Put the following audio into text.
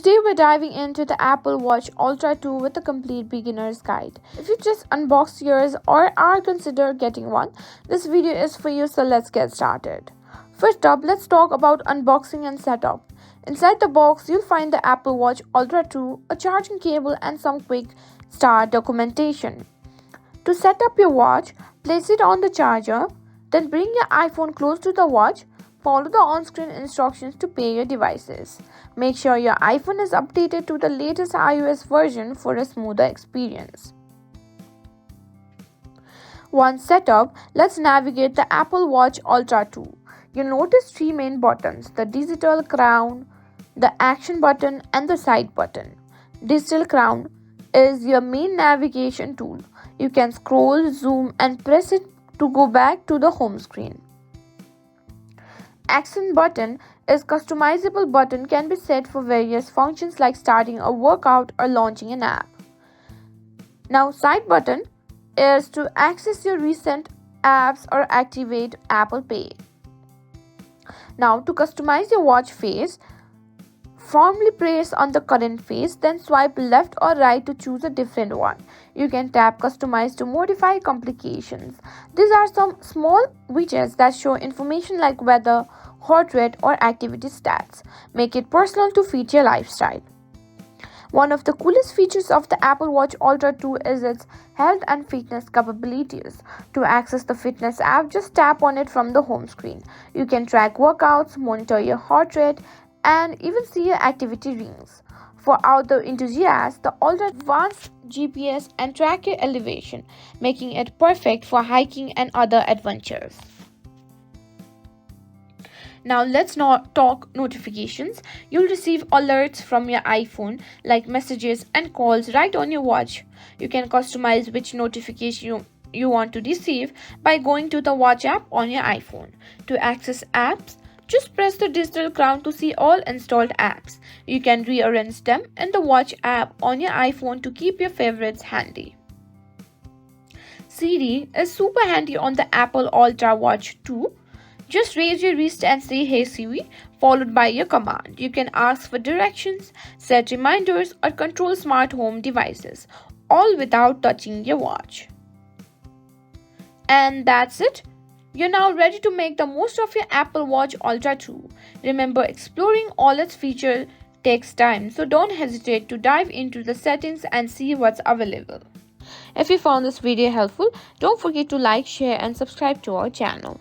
Today we're diving into the Apple Watch Ultra 2 with a complete beginner's guide. If you just unboxed yours or are consider getting one, this video is for you, so let's get started. First up, let's talk about unboxing and setup. Inside the box, you'll find the Apple Watch Ultra 2, a charging cable and some quick start documentation. To set up your watch, place it on the charger, then bring your iPhone close to the watch. Follow the on-screen instructions to pair your devices. Make sure your iPhone is updated to the latest iOS version for a smoother experience. Once set up, let's navigate the Apple Watch Ultra 2. You'll notice three main buttons: the digital crown, the action button, and the side button. Digital crown is your main navigation tool. You can scroll, zoom, and press it to go back to the home screen. Action button is customizable button, can be set for various functions like starting a workout or launching an app. Now side button is to access your recent apps or activate Apple Pay. Now to customize your watch face, firmly press on the current face, then swipe left or right to choose a different one. You can tap customize to modify complications. These are some small widgets that show information like weather, heart rate, or activity stats. Make it personal to fit your lifestyle. One of the coolest features of the Apple Watch Ultra 2 is its health and fitness capabilities. To access the fitness app, just tap on it from the home screen. You can track workouts, monitor your heart rate, and even see your activity rings. For outdoor enthusiasts, the Ultra advanced GPS and track your elevation, making it perfect for hiking and other adventures. Now let's not talk notifications. You'll receive alerts from your iPhone like messages and calls right on your watch. You can customize which notification you want to receive by going to the Watch app on your iPhone. To access apps, just press the digital crown to see all installed apps. You can rearrange them in the Watch app on your iPhone to keep your favorites handy. Siri is super handy on the Apple Ultra Watch 2. Just raise your wrist and say "Hey Siri," followed by your command. You can ask for directions, set reminders, or control smart home devices, all without touching your watch. And that's it. You're now ready to make the most of your Apple Watch Ultra 2. Remember, exploring all its features takes time, so don't hesitate to dive into the settings and see what's available. If you found this video helpful, don't forget to like, share, and subscribe to our channel.